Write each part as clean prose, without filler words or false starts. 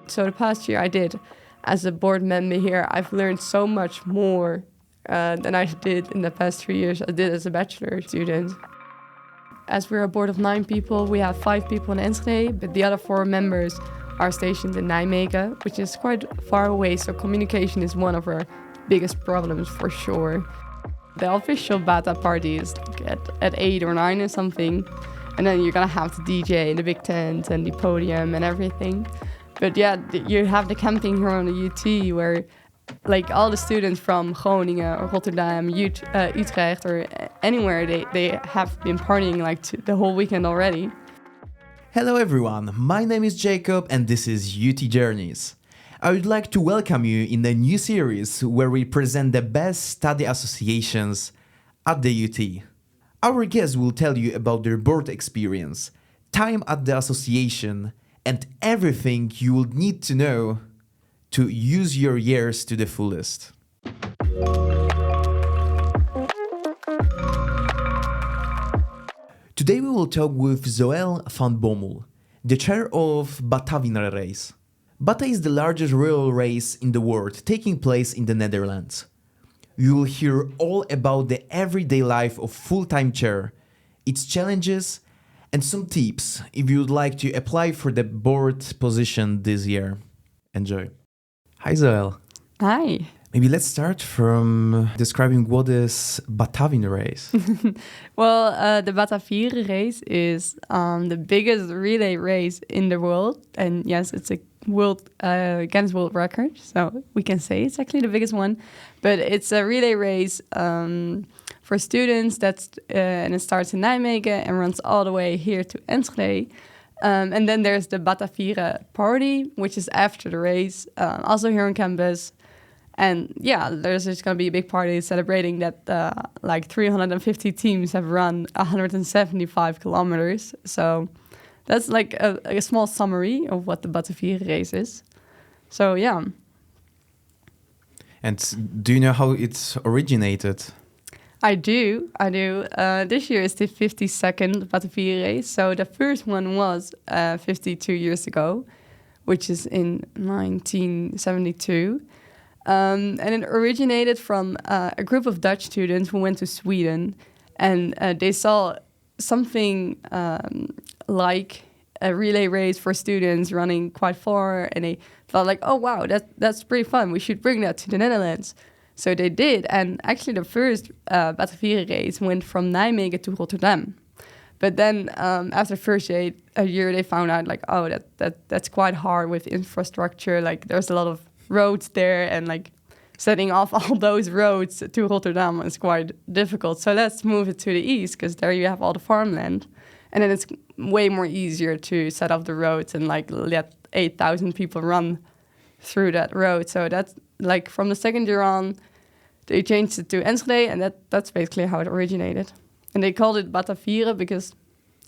So the past year I did as a board member here, I've learned so much more than I did in the past 3 years I did as a bachelor student. As we're a board of 9 people, we have 5 people in Enschede, but the other 4 members are stationed in Nijmegen, which is quite far away, so communication is one of our biggest problems for sure. The official Bata party is at 8 or 9 or something, and then you're gonna have the DJ and the big tent and the podium and everything. But yeah, you have the camping here on the UT where like all the students from Groningen or Rotterdam, Utrecht or anywhere, they have been partying like the whole weekend already. Hello everyone, my name is Jacob and this is UT Journeys. I would like to welcome you in a new series where we present the best study associations at the UT. Our guests will tell you about their board experience, time at the association, and everything you will need to know to use your years to the fullest. Today we will talk with Zoëlle van Bommel, the chair of Batavierenrace. Bata is the largest rural race in the world, taking place in the Netherlands. You will hear all about the everyday life of full-time chair, its challenges, and some tips if you would like to apply for the board position this year. Enjoy. Hi Zoëlle. Hi. Maybe let's start from describing what is Batavierenrace. Well, the Batavierenrace is the biggest relay race in the world. And yes, it's a world Guinness World Record. So we can say it's actually the biggest one. But it's a relay race for students and it starts in Nijmegen and runs all the way here to Enschede. And then there's the Batavieren party, which is after the race, also here on campus. And yeah, there's just going to be a big party celebrating that like 350 teams have run 175 kilometers. So that's like a small summary of what the Batavierenrace is. So yeah. And do you know how it's originated? I do. This year is the 52nd Batavierenrace. So the first one was 52 years ago, which is in 1972. And it originated from a group of Dutch students who went to Sweden, and they saw something like a relay race for students running quite far, and they thought like, oh wow, that's pretty fun. We should bring that to the Netherlands. So they did, and actually the first Batavierenrace went from Nijmegen to Rotterdam. But then after the first year, they found out like, oh, that's quite hard with infrastructure. Like there's a lot of roads there, and like setting off all those roads to Rotterdam is quite difficult. So let's move it to the east, because there you have all the farmland, and then it's way more easier to set up the roads and like let 8,000 people run through that road. So that's like from the second year on, they changed it to Enschede, and that's basically how it originated. And they called it Batavieren because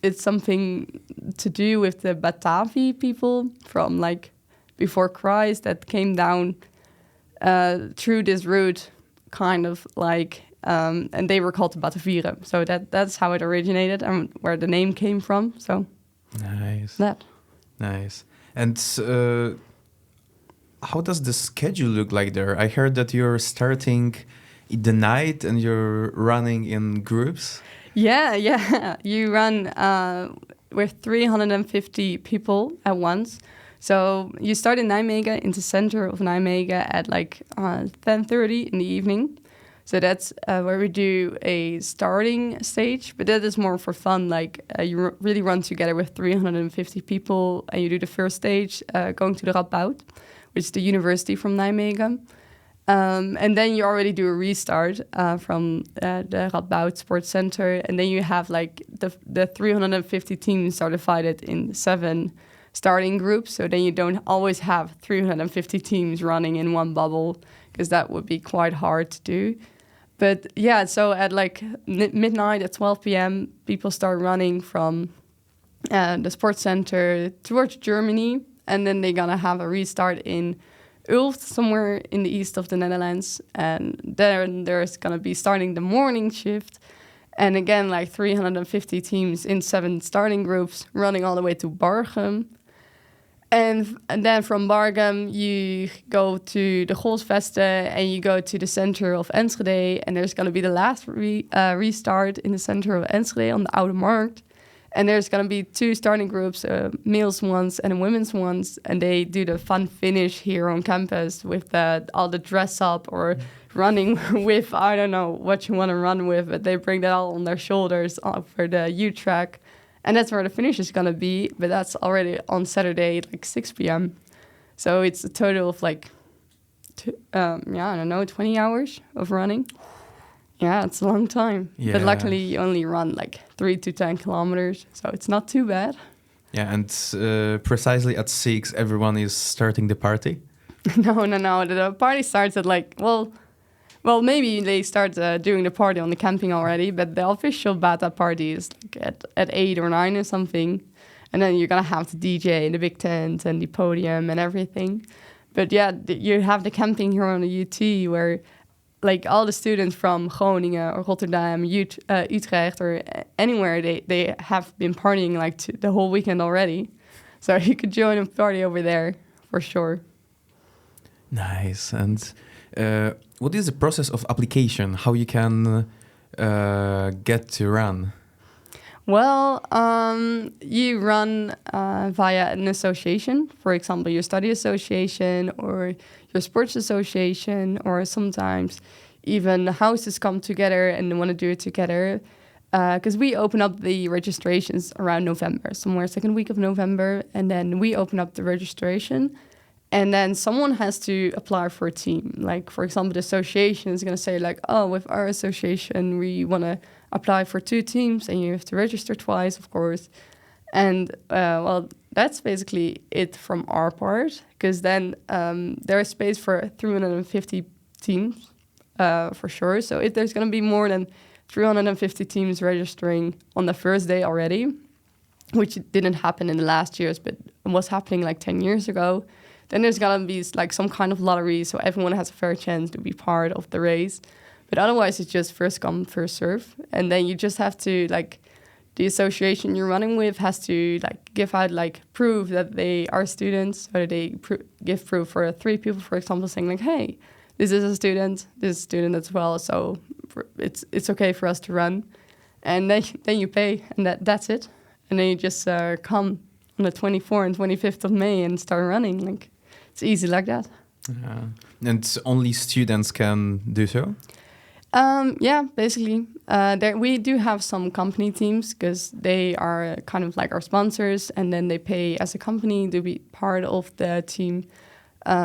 it's something to do with the Batavi people from like before Christ that came down through this route, kind of like, and they were called the Batavieren. So that's how it originated and where the name came from. So nice. Nice. And how does the schedule look like there? I heard that you're starting in the night and you're running in groups. Yeah. You run with 350 people at once. So you start in Nijmegen, in the center of Nijmegen at like 10:30 in the evening. So that's where we do a starting stage, but that is more for fun. Like you really run together with 350 people, and you do the first stage going to the Radboud, which is the university from Nijmegen. And then you already do a restart from the Radboud Sports Center, and then you have like the 350 teams are divided in 7 starting groups, so then you don't always have 350 teams running in one bubble, because that would be quite hard to do. But yeah, so at like midnight at 12 p.m., people start running from the sports center towards Germany, and then they're gonna have a restart in Ulft, somewhere in the east of the Netherlands, and then there's gonna be starting the morning shift, and again like 350 teams in 7 starting groups running all the way to Bargem. And then from Bargum, you go to the Golsveste and you go to the center of Enschede. And there's going to be the last restart in the center of Enschede on the Oude Markt. And there's going to be 2 starting groups, males ones and women's ones. And they do the fun finish here on campus with all the dress up or running with, I don't know what you want to run with, but they bring that all on their shoulders for the U-track. And that's where the finish is going to be, but that's already on Saturday, like 6 p.m. So it's a total of like, I don't know, 20 hours of running. Yeah, it's a long time. Yeah. But luckily, you only run like 3 to 10 kilometers, so it's not too bad. Yeah, and precisely at 6, everyone is starting the party? No. The party starts at like, well, maybe they start doing the party on the camping already, but the official Bata party is like at 8 or 9 or something. And then you're going to have the DJ and the big tent and the podium and everything. But yeah, you have the camping here on the UT where like all the students from Groningen or Rotterdam, Utrecht or anywhere, they have been partying like the whole weekend already. So you could join a party over there for sure. Nice. And what is the process of application? How you can get to run? Well, you run via an association, for example, your study association or your sports association, or sometimes even the houses come together and want to do it together. Because we open up the registrations around November, somewhere second week of November, and then we open up the registration. And then someone has to apply for a team. Like, for example, the association is going to say, like, oh, with our association, we want to apply for 2 teams, and you have to register twice, of course. And, well, that's basically it from our part, because then there is space for 350 teams, for sure. So if there's going to be more than 350 teams registering on the first day already, which didn't happen in the last years, but was happening like 10 years ago, then there's going to be like some kind of lottery, so everyone has a fair chance to be part of the race. But otherwise, it's just first come, first serve. And then you just have to, like, the association you're running with has to, like, give out, like, proof that they are students. So they give proof for 3 people, for example, saying, like, hey, this is a student as well, so it's okay for us to run. And then you pay, and that's it. And then you just come on the 24th and 25th of May and start running, like... It's easy like that. And only students can do so? Yeah, basically. We do have some company teams because they are kind of like our sponsors, and then they pay as a company to be part of the team.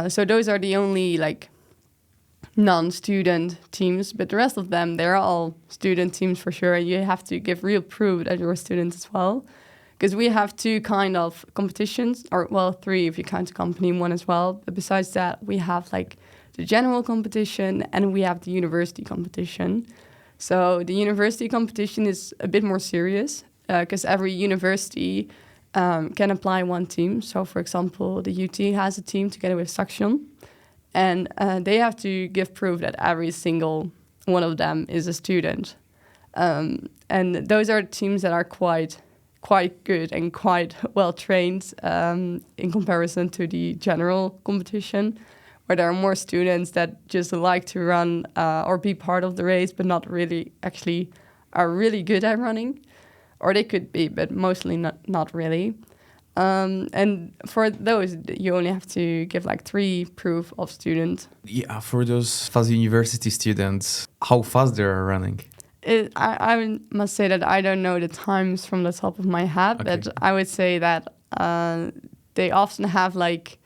So those are the only like non-student teams, but the rest of them, they're all student teams for sure. You have to give real proof that you're a student as well. Because we have 2 kind of competitions, or well, 3 if you count the company one as well. But besides that, we have like the general competition and we have the university competition. So the university competition is a bit more serious because every university can apply 1 team. So for example, the UT has a team together with Saxion, and they have to give proof that every single one of them is a student. And those are teams that are quite good and quite well trained in comparison to the general competition, where there are more students that just like to run or be part of the race, but not really actually are really good at running, or they could be, but mostly not really. And for those, you only have to give like 3 proof of student. Yeah, for those fast university students, how fast they are running? I must say that I don't know the times from the top of my head, okay. But I would say that they often have like,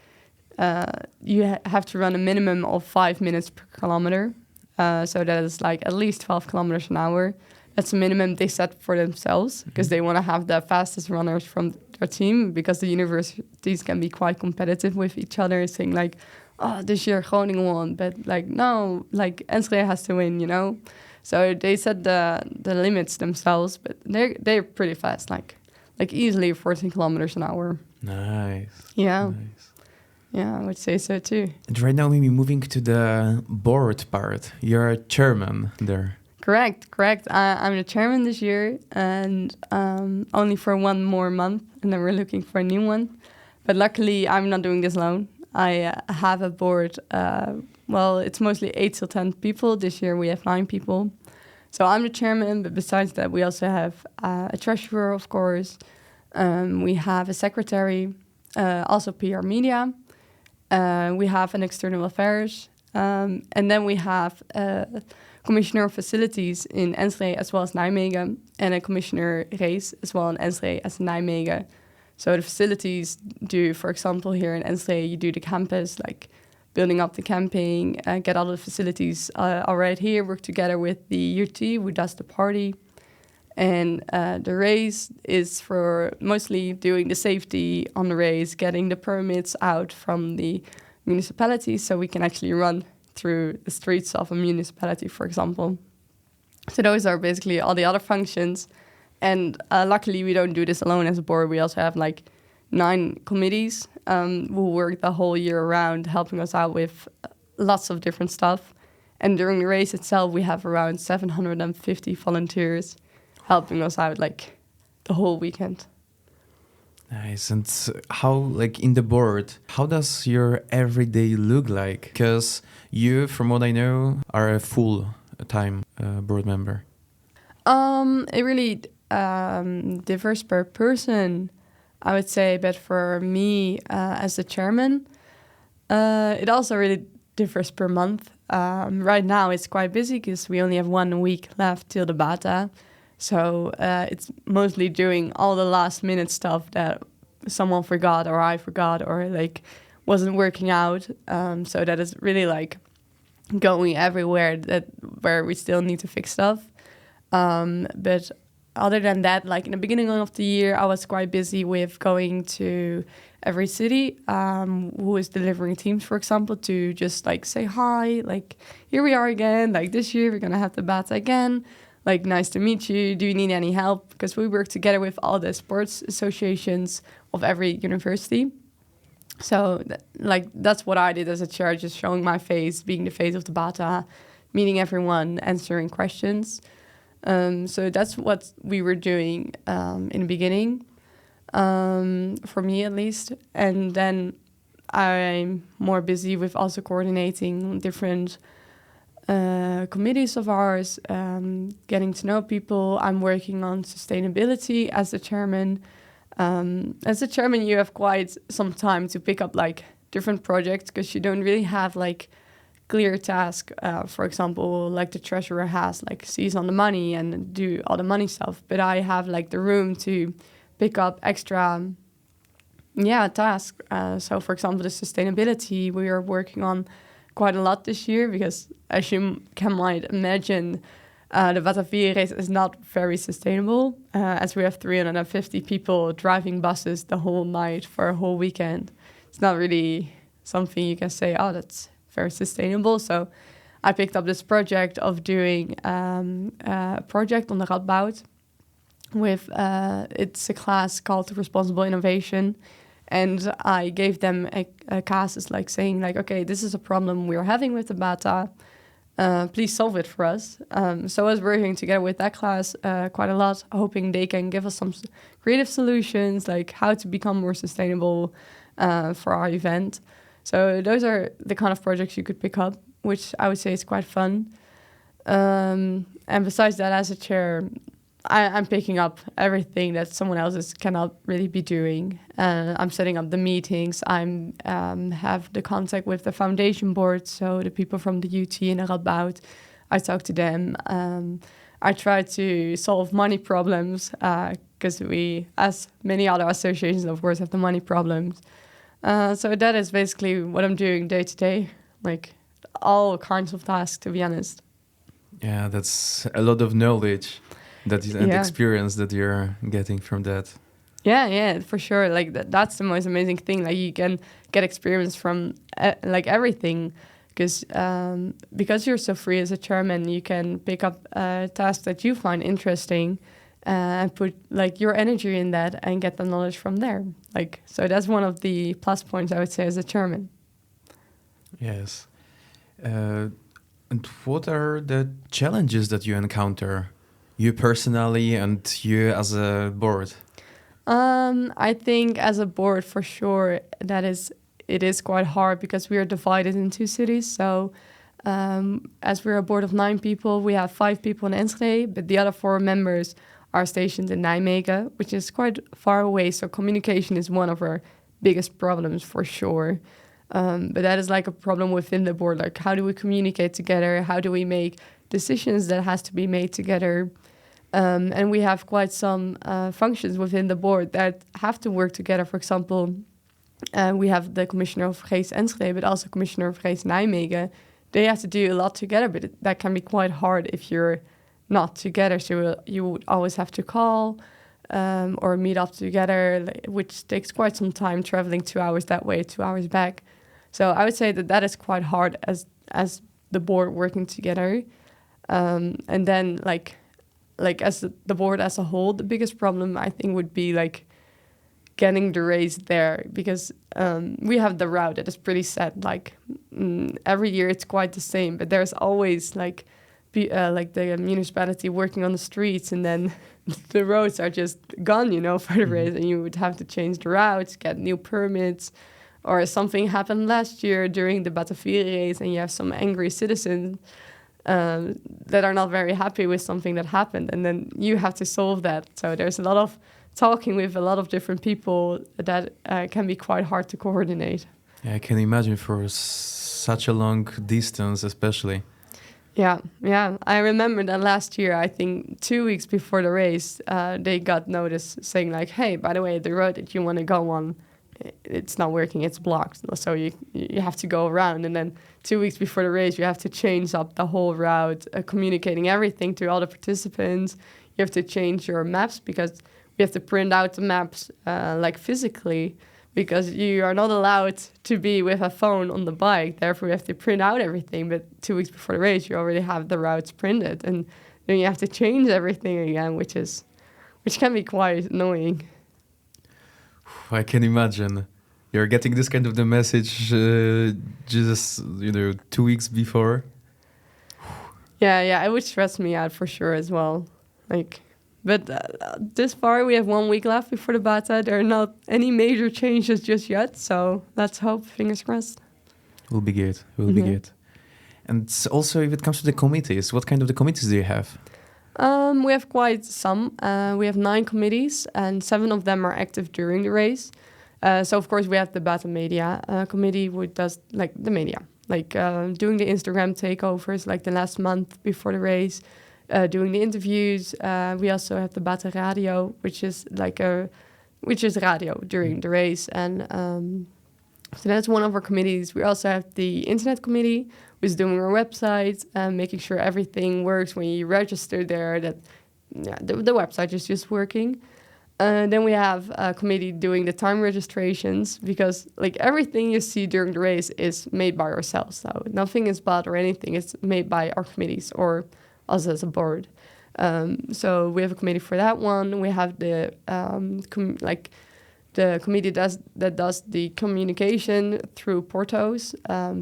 you have to run a minimum of 5 minutes per kilometer. So that is like at least 12 kilometers an hour. That's the minimum they set for themselves because they want to have the fastest runners from their team, because the universities can be quite competitive with each other, saying like, oh, this year Groningen won, but like, no, like Enschede has to win, you know? So they set the limits themselves, but they're pretty fast, like easily 14 kilometers an hour. Nice. Yeah. Nice. Yeah, I would say so too. And right now, maybe moving to the board part. You're a chairman there. Correct. I'm the chairman this year, and only for 1 more month, and then we're looking for a new one. But luckily, I'm not doing this alone. I have a board. Well, it's mostly 8 to 10 people. This year we have 9 people. So I'm the chairman, but besides that, we also have a treasurer, of course. We have a secretary, also PR media. We have an external affairs. And then we have a commissioner of facilities in Enschede as well as Nijmegen, and a commissioner race as well in Enschede as in Nijmegen. So the facilities do, for example, here in Enschede, you do the campus, like building up the camping, get all the facilities all right here, work together with the UT, who does the party. And the race is for mostly doing the safety on the race, getting the permits out from the municipality so we can actually run through the streets of a municipality, for example. So those are basically all the other functions. And luckily, we don't do this alone as a board. We also have like 9 committees who work the whole year around, helping us out with lots of different stuff. And during the race itself, we have around 750 volunteers helping us out like the whole weekend. Nice. And how, like in the board, how does your everyday look like? Because you, from what I know, are a full-time board member. It really differs per person, I would say. But for me, as the chairman, it also really differs per month. Right now, it's quite busy because we only have 1 week left till the Bata. So it's mostly doing all the last minute stuff that someone forgot or I forgot or like wasn't working out. So that is really like going everywhere where we still need to fix stuff. But other than that, like in the beginning of the year, I was quite busy with going to every city who is delivering teams, for example, to just like say hi, like here we are again, like this year we're gonna have the Bata again. Like, nice to meet you. Do you need any help? Because we work together with all the sports associations of every university. So, that's what I did as a chair, just showing my face, being the face of the Bata, meeting everyone, answering questions. So that's what we were doing in the beginning, for me at least. And then I'm more busy with also coordinating different committees of ours, getting to know people. I'm working on sustainability as the chairman. As a chairman, you have quite some time to pick up like different projects because you don't really have like clear task. For example, like the treasurer has, like seize on the money and do all the money stuff. But I have like the room to pick up extra, tasks. So for example, the sustainability we are working on quite a lot this year because, as you might imagine, the Batavierenrace is not very sustainable, as we have 350 people driving buses the whole night for a whole weekend. It's not really something you can say, oh, that's very sustainable. So I picked up this project of doing a project on the Radboud with, it's a class called Responsible Innovation. And I gave them a classes like saying like, okay, this is a problem we're having with the Bata. Please solve it for us. So I was working together with that class quite a lot, hoping they can give us some creative solutions, like how to become more sustainable for our event. So those are the kind of projects you could pick up, which I would say is quite fun. And besides that, as a chair, I'm picking up everything that someone else cannot really be doing. I'm setting up the meetings. I'm have the contact with the foundation board, so the people from the UT and the Radboud. I talk to them. I try to solve money problems because we, as many other associations, of course, have the money problems. So that is basically what I'm doing day to day, like all kinds of tasks, to be honest. Yeah, that's a lot of knowledge and experience that you're getting from that. Yeah, for sure. Like that's the most amazing thing. Like you can get experience from like everything, because you're so free as a chairman, you can pick up tasks that you find interesting and put like your energy in that and get the knowledge from there. Like so, that's one of the plus points I would say as a chairman. Yes. And what are the challenges that you encounter? You personally and you as a board? I think as a board, for sure, it is quite hard because we are divided in two cities. So as we're a board of 9 people, we have 5 people in Enschede, but the other 4 members are stationed in Nijmegen, which is quite far away. So communication is one of our biggest problems for sure. But that is like a problem within the board. Like, how do we communicate together? How do we make decisions that has to be made together? And we have quite some functions within the board that have to work together. For example, we have the Commissioner of Race Enschede, but also Commissioner of Race Nijmegen. They have to do a lot together, but that can be quite hard if you're not together. So you would always have to call or meet up together, which takes quite some time, traveling 2 hours that way, 2 hours back. So I would say that is quite hard as the board working together. And then like as the board as a whole, the biggest problem I think would be like getting the race there, because we have the route that is pretty set. Like every year it's quite the same, but there's always like the municipality working on the streets, and then the roads are just gone, for the race, and you would have to change the routes, get new permits, or something happened last year during the Batavierenrace, and you have some angry citizens that are not very happy with something that happened, and then you have to solve that. So there's a lot of talking with a lot of different people that can be quite hard to coordinate. Yeah, I can imagine for such a long distance, especially. Yeah. I remember that last year, I think 2 weeks before the race, they got notice saying like, hey, by the way, the road that you want to go on, it's not working, it's blocked. So you have to go around. And then 2 weeks before the race, you have to change up the whole route, communicating everything to all the participants. You have to change your maps because we have to print out the maps like physically, because you are not allowed to be with a phone on the bike. Therefore, we have to print out everything. But 2 weeks before the race, you already have the routes printed. And then you have to change everything again, which can be quite annoying. I can imagine. You're getting this kind of the message just 2 weeks before. Yeah, it would stress me out for sure as well. But this far, we have 1 week left before the Bata. There are not any major changes just yet, so let's hope, fingers crossed. Will be good. Be good. And also, if it comes to the committees, what kind of the committees do you have? We have quite some. We have 9 committees, and 7 of them are active during the race. So, of course, we have the Bata Media committee, which does the media, doing the Instagram takeovers, the last month before the race. Doing the interviews. We also have the Bata Radio, which is radio during the race, and so that's one of our committees. We also have the Internet Committee, who's doing our website, making sure everything works when you register there. That the website is just working. Then we have a committee doing the time registrations, because everything you see during the race is made by ourselves. So nothing is bought or anything. It's made by our committees or us as a board. So we have a committee for that one. We have the the committee that does the communication through Portos.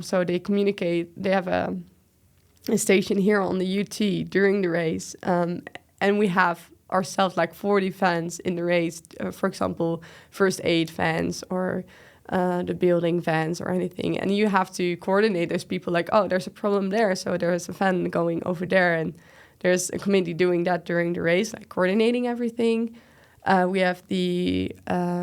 So they communicate. They have a station here on the UT during the race, and we have ourselves 40 fans in the race. For example, first aid fans or the building fans or anything, and you have to coordinate those people. There's a problem there, so there's a fan going over there, and there's a committee doing that during the race, coordinating everything. We have the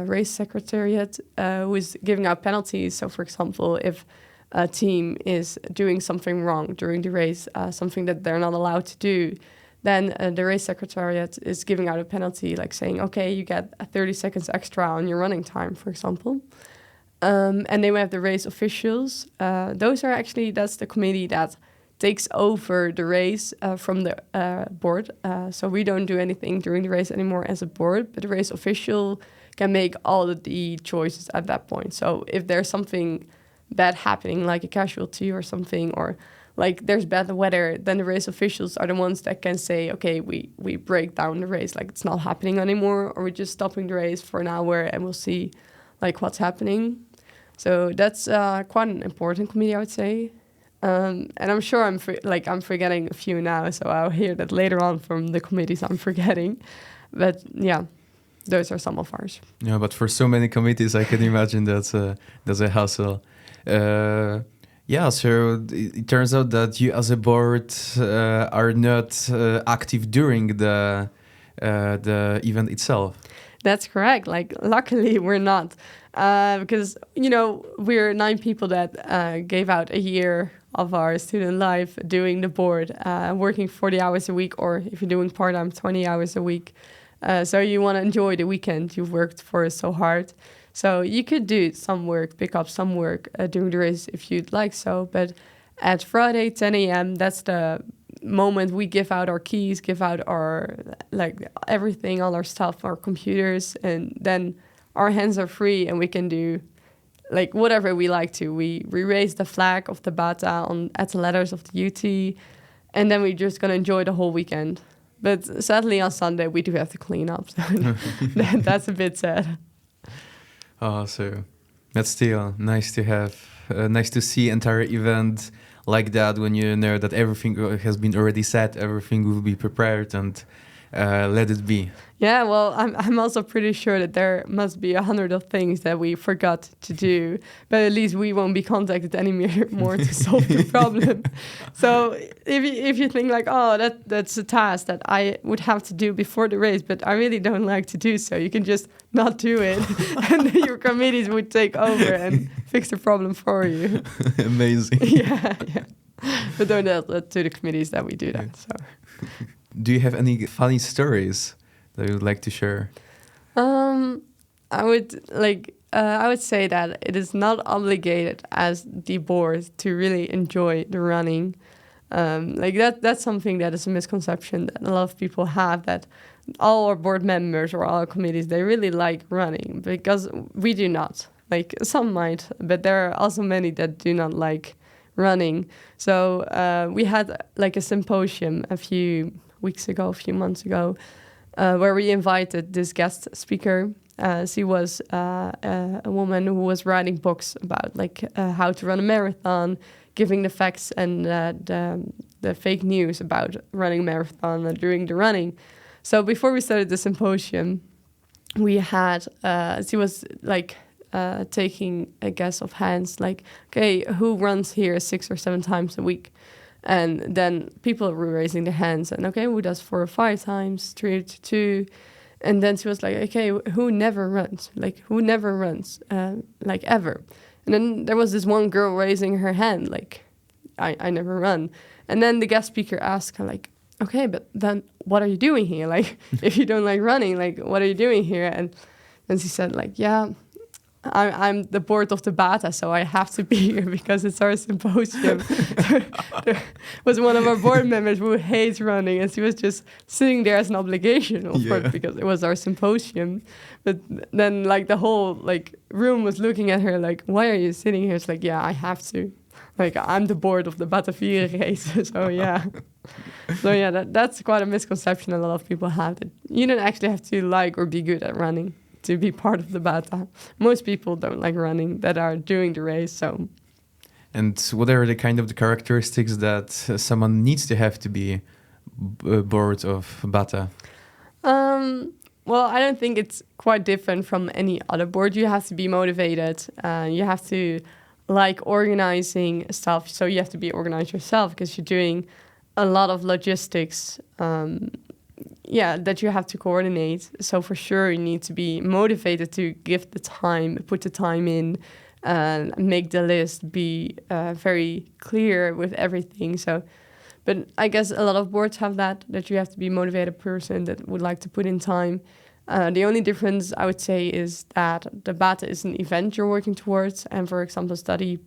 race secretariat who is giving out penalties. So, for example, if a team is doing something wrong during the race, something that they're not allowed to do, then the race secretariat is giving out a penalty, saying, okay, you get 30 seconds extra on your running time, for example. And then we have the race officials. That's the committee that takes over the race from the board. So we don't do anything during the race anymore as a board, but the race official can make all of the choices at that point. So if there's something bad happening, like a casualty or something, or there's bad weather, then the race officials are the ones that can say, okay, we break down the race, it's not happening anymore, or we're just stopping the race for an hour and we'll see what's happening. So that's quite an important committee, I would say. And I'm sure I'm forgetting a few now, so I'll hear that later on from the committees I'm forgetting. But yeah. those are some of ours. Yeah, but for so many committees, I can imagine that's a hassle. Yeah, so it turns out that you as a board are not active during the event itself. That's correct. Like, luckily, we're not. Because, we're 9 people that gave out a year of our student life doing the board, working 40 hours a week, or if you're doing part-time, 20 hours a week. So you want to enjoy the weekend you've worked for so hard. So you could do some work, pick up some work during the race if you'd like so. But at Friday, 10 a.m., that's the moment we give out our keys, give out our, everything, all our stuff, our computers, and then our hands are free and we can do whatever we like to. We raise the flag of the Bata at the letters of the UT, and then we're just going to enjoy the whole weekend. But sadly on Sunday we do have to clean up, so that's a bit sad. Oh, so that's still nice to have, nice to see entire event like that when you know that everything has been already set, everything will be prepared, and let it be. Yeah, well, I'm also pretty sure that there must be 100 of things that we forgot to do, but at least we won't be contacted anymore to solve the problem. So if you think that's a task that I would have to do before the race, but I really don't like to do so, you can just not do it, and then your committees would take over and fix the problem for you. Amazing. Yeah. But don't tell that to the committees that we do that. So. Do you have any funny stories that you would like to share? I would say that it is not obligated as the board to really enjoy the running. That's something that is a misconception that a lot of people have, that all our board members or all our committees, they really like running, because we do not. Some might, but there are also many that do not like running. So we had a symposium a few months ago, where we invited this guest speaker. She was a woman who was writing books about how to run a marathon, giving the facts and the fake news about running a marathon during the running. So before we started the symposium, we had she was taking a guess of hands, okay, who runs here 6 or 7 times a week? And then people were raising their hands, and okay, who does 4 or 5 times, 3 to 2? And then she was like, okay, who never runs? Ever? And then there was this one girl raising her hand, I never run. And then the guest speaker asked her, okay, but then what are you doing here? If you don't like running, what are you doing here? And then she said, yeah, I'm the board of the Bata, so I have to be here because it's our symposium. There was one of our board members who hates running, and she was just sitting there as an obligation, of course, because it was our symposium. But then, the whole room was looking at her why are you sitting here? It's yeah, I have to. I'm the board of the Batavierenrace, so yeah. So yeah, that's quite a misconception a lot of people have, that you don't actually have to like or be good at running to be part of the Bata. Most people don't like running that are doing the race, so. And what are the kind of the characteristics that someone needs to have to be board of Bata? Well, I don't think it's quite different from any other board. You have to be motivated. You have to like organizing stuff, so you have to be organized yourself because you're doing a lot of logistics. That you have to coordinate. So for sure, you need to be motivated to give the time, put the time in, make the list, be very clear with everything. So, but I guess a lot of boards have that you have to be a motivated person that would like to put in time. The only difference I would say is that the Bata is an event you're working towards, and for example, study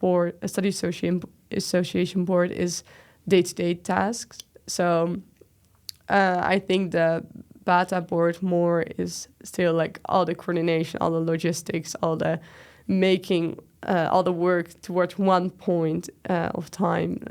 association board is day-to-day tasks. So. I think the Bata board more is still all the coordination, all the logistics, all the making, all the work towards one point of time.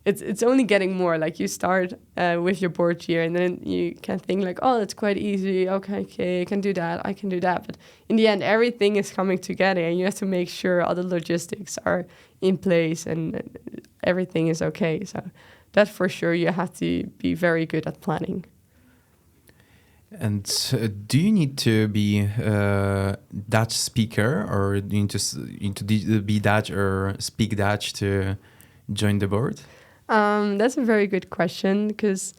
It's only getting more. You start with your board year, and then you can think oh, that's quite easy. Okay, I can do that. But in the end, everything is coming together, and you have to make sure all the logistics are in place and everything is okay. So. That for sure, you have to be very good at planning. And do you need to be Dutch speaker, or do you need to be Dutch or speak Dutch to join the board? That's a very good question, because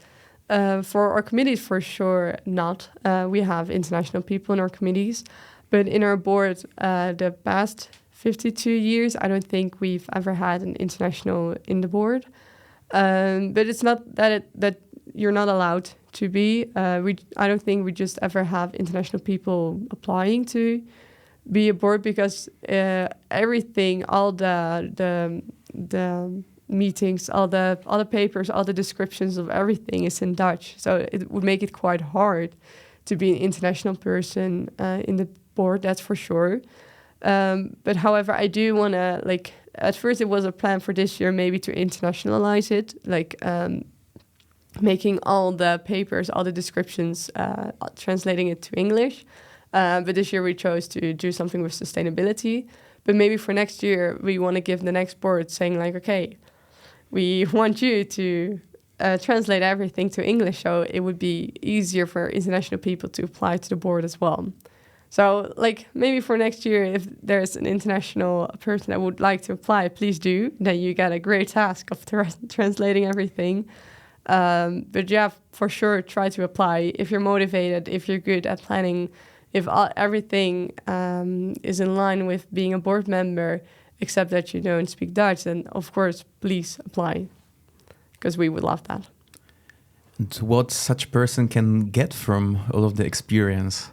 for our committees, for sure not. We have international people in our committees, but in our board, the past 52 years, I don't think we've ever had an international in the board. But it's not that you're not allowed to be. I don't think we just ever have international people applying to be a board, because everything, all the meetings, all the papers, all the descriptions of everything is in Dutch. So it would make it quite hard to be an international person in the board, that's for sure. But however, I do want to, like, at first it was a plan for this year maybe to internationalize it, like making all the papers, all the descriptions, translating it to English. But this year we chose to do something with sustainability. But maybe for next year, we want to give the next board saying like, okay, we want you to translate everything to English, so it would be easier for international people to apply to the board as well. So, like, maybe for next year, if there's an international person that would like to apply, please do. Then you get a great task of translating everything. But yeah, for sure, try to apply. If you're motivated, if you're good at planning, if everything is in line with being a board member, except that you don't speak Dutch, then of course, please apply, because we would love that. And what such person can get from all of the experience?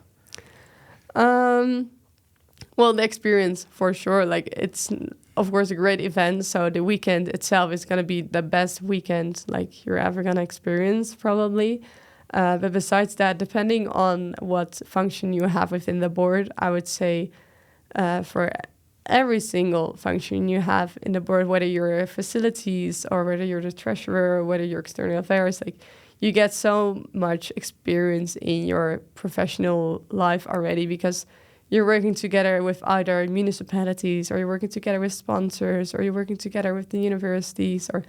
Well, the experience for sure, like, it's of course a great event, so the weekend itself is going to be the best weekend like you're ever going to experience probably. But besides that, depending on what function you have within the board, I would say for every single function you have in the board, whether you're facilities or whether you're the treasurer or whether you're external affairs, like, you get so much experience in your professional life already, because you're working together with either municipalities, or you're working together with sponsors, or you're working together with the universities, or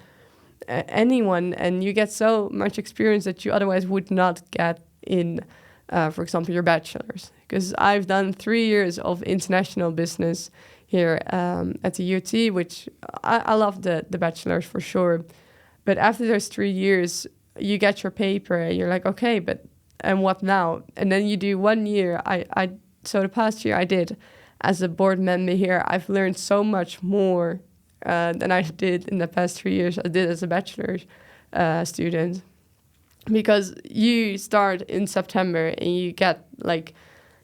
anyone, and you get so much experience that you otherwise would not get in, for example, your bachelor's. Because I've done 3 years of international business here at the UT, which I love the bachelor's for sure. But after those 3 years, you get your paper and you're like, okay, but and what now? And then you do 1 year. So the past year I did as a board member here, I've learned so much more than I did in the past 3 years I did as a bachelor's student. Because you start in September and you get like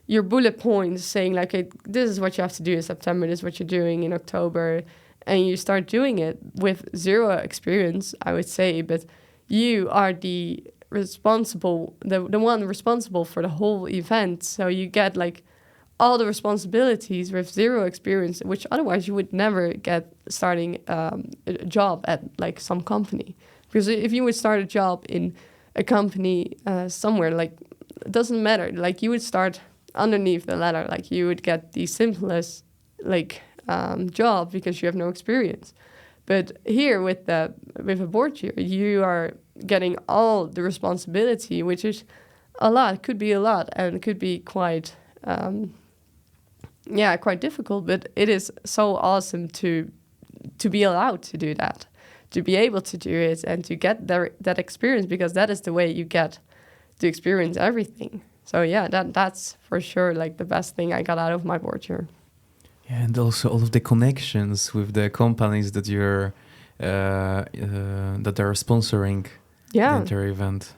your bullet points saying like, okay, this is what you have to do in September, this is what you're doing in October, and you start doing it with zero experience, I would say, but you are the one responsible for the whole event. So you get like all the responsibilities with zero experience, which otherwise you would never get starting a job at like some company. Because if you would start a job in a company somewhere, like, it doesn't matter. Like, you would start underneath the ladder. Like, you would get the simplest like job because you have no experience. But here with a board chair, you are getting all the responsibility, which is a lot. It could be a lot, and it could be quite quite difficult. But it is so awesome to be allowed to do that, to be able to do it, and to get that experience, because that is the way you get to experience everything. So yeah, that's for sure like the best thing I got out of my board chair. Yeah, and also all of the connections with the companies that you're that are sponsoring the entire event.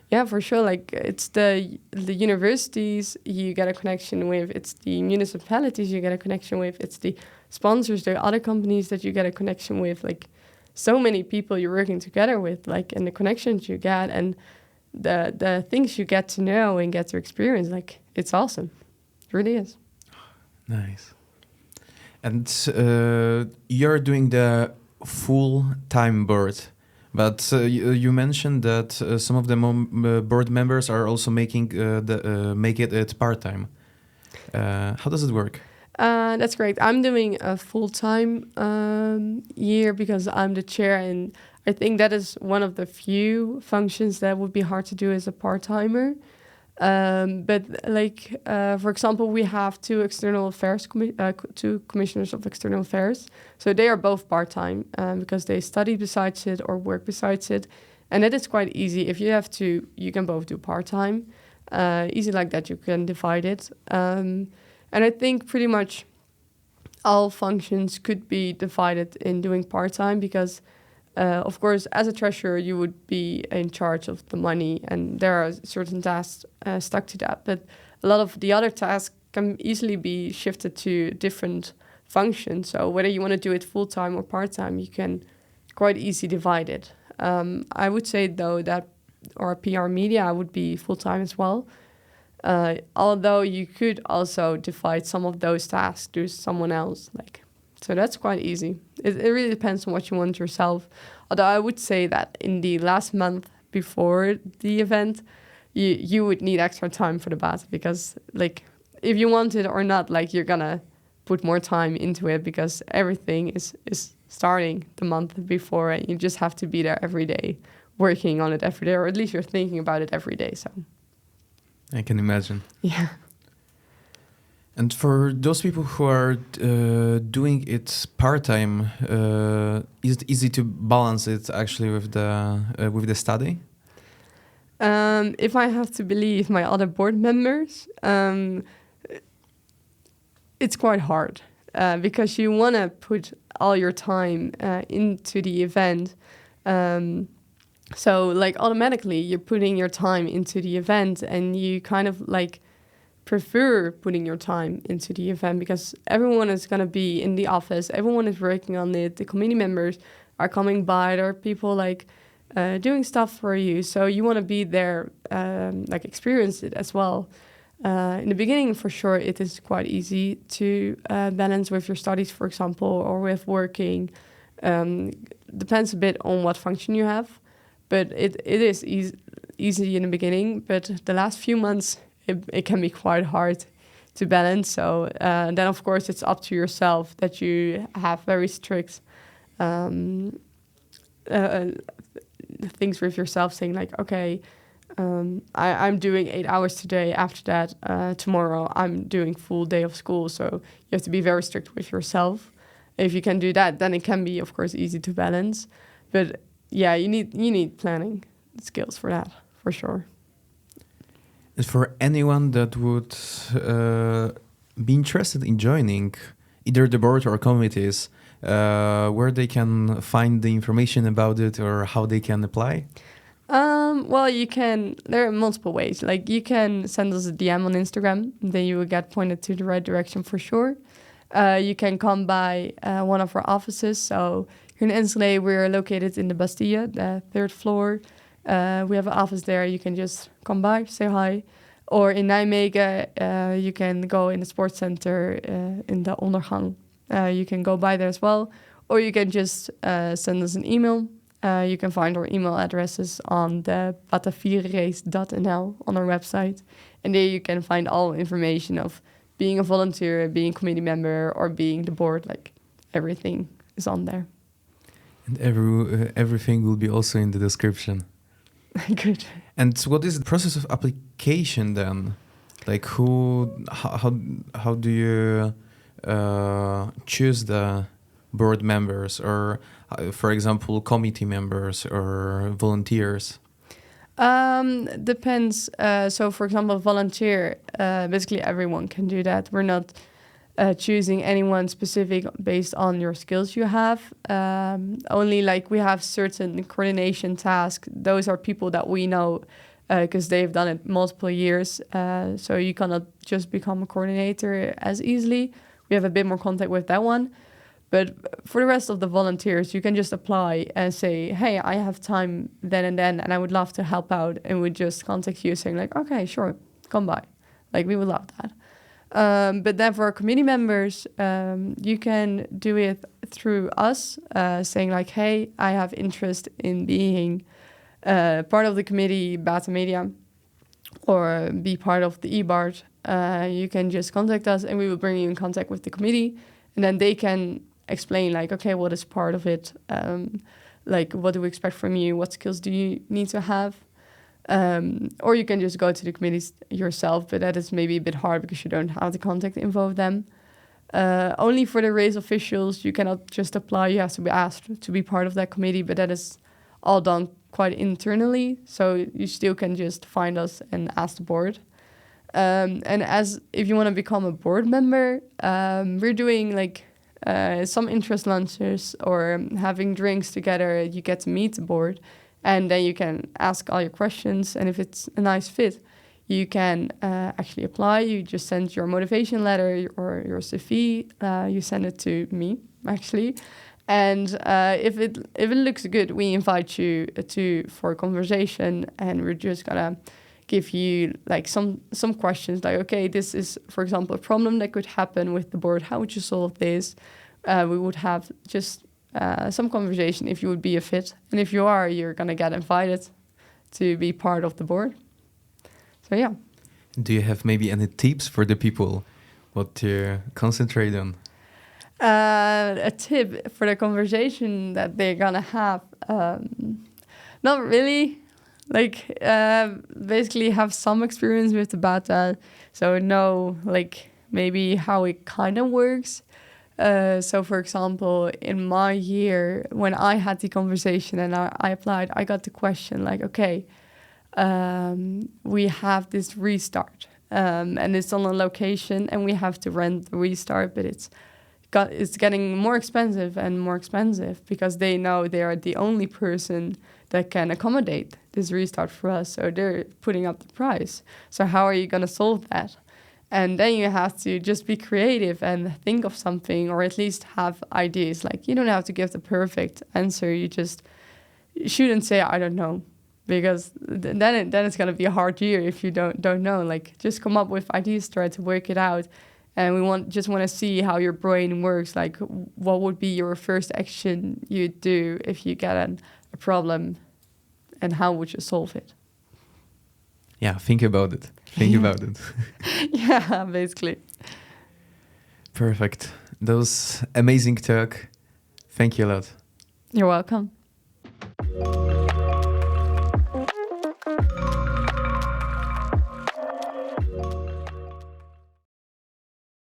Yeah, for sure. Like, it's the universities you get a connection with, it's the municipalities you get a connection with, it's the sponsors, the other companies that you get a connection with. Like, so many people you're working together with, like, and the connections you get and the things you get to know and get to experience. Like, it's awesome. It really is. Nice. And you're doing the full-time board, but you mentioned that some of the board members are also make it part-time. How does it work? That's correct. I'm doing a full-time year because I'm the chair, and I think that is one of the few functions that would be hard to do as a part-timer. But like, for example, we have two commissioners of external affairs. So they are both part-time because they study besides it or work besides it. And it is quite easy. If you have to, you can both do part-time. Easy like that, you can divide it. And I think pretty much all functions could be divided in doing part-time because, of course, as a treasurer, you would be in charge of the money and there are certain tasks stuck to that. But a lot of the other tasks can easily be shifted to different functions. So whether you want to do it full-time or part-time, you can quite easily divide it. I would say, though, that or PR media would be full-time as well. Although you could also divide some of those tasks to someone else. So that's quite easy. It really depends on what you want yourself. Although I would say that in the last month before the event, you would need extra time for the BAT because if you want it or not, you're gonna put more time into it because everything is starting the month before and you just have to be there every day, working on it every day, or at least you're thinking about it every day. So I can imagine. Yeah. And for those people who are doing it part-time, is it easy to balance it actually with the study? If I have to believe my other board members, it's quite hard because you want to put all your time into the event. So automatically you're putting your time into the event and you kind of prefer putting your time into the event because everyone is going to be in the office. Everyone is working on it. The committee members are coming by. There are people doing stuff for you. So you want to be there, experience it as well. In the beginning, for sure, it is quite easy to balance with your studies, for example, or with working. Depends a bit on what function you have. But it is easy in the beginning. But the last few months, it can be quite hard to balance. So then, of course, it's up to yourself that you have very strict things with yourself, saying okay, I'm doing 8 hours today. After that, tomorrow, I'm doing full day of school. So you have to be very strict with yourself. If you can do that, then it can be, of course, easy to balance. But yeah, you need planning skills for that, for sure. And for anyone that would be interested in joining either the board or committees, where they can find the information about it or how they can apply? Well, there are multiple ways. You can send us a DM on Instagram, then you will get pointed to the right direction for sure. You can come by one of our offices. So here in Enschede, we're located in the Bastille, the 3rd floor. We have an office there. You can just come by, say hi. Or in Nijmegen, you can go in the sports center in the Ondergang. You can go by there as well. Or you can just send us an email. You can find our email addresses on the Batavierenrace.nl on our website. And there you can find all information of being a volunteer, being a committee member, or being the board. Everything is on there. And everything will be also in the description. Good. And what is the process of application then? How do you choose the board members or, for example, committee members or volunteers? Depends. So, for example, volunteer, basically everyone can do that. We're not choosing anyone specific based on your skills you have. Only we have certain coordination tasks. Those are people that we know because they've done it multiple years. So you cannot just become a coordinator as easily. We have a bit more contact with that one. But for the rest of the volunteers, you can just apply and say, hey, I have time then and I would love to help out. And we just contact you saying okay, sure, come by. We would love that. But then for committee members, you can do it through us, saying hey, I have interest in being part of the committee, Bata Media, or be part of the EBART. You can just contact us and we will bring you in contact with the committee. And then they can explain okay, what is part of it? What do we expect from you? What skills do you need to have? Or you can just go to the committees yourself, but that is maybe a bit hard because you don't have the contact info of them. Only for the race officials, you cannot just apply. You have to be asked to be part of that committee, but that is all done quite internally. So you still can just find us and ask the board. And if you want to become a board member, we're doing like some interest lunches or having drinks together. You get to meet the board, and then you can ask all your questions. And if it's a nice fit, you can actually apply. You just send your motivation letter or your CV. You send it to me, actually. And if it looks good, we invite you for a conversation, and we're just gonna give you like some questions like, okay, this is, for example, a problem that could happen with the board. How would you solve this? We would have just some conversation if you would be a fit. And if you are, you're gonna get invited to be part of the board. So yeah. Do you have maybe any tips for the people what to concentrate on? A tip for the conversation that they're gonna have, not really. Like basically have some experience with the Bata, so know like maybe how it kind of works. So for example, in my year when I had the conversation and I applied, I got the question like, okay, we have this restart, and it's on a location, and we have to rent the restart, but it's getting more expensive and more expensive because they know they are the only person that can accommodate this restart for us. So they're putting up the price. So how are you going to solve that? And then you have to just be creative and think of something, or at least have ideas. Like, you don't have to give the perfect answer. You shouldn't say, I don't know, because then it's going to be a hard year if you don't know. Like, just come up with ideas, try to work it out. And we just want to see how your brain works. Like, what would be your first action you'd do if you get a problem, and how would you solve it? Yeah, think about it. Think about it. Yeah, basically. Perfect. That was amazing talk. Thank you a lot. You're welcome.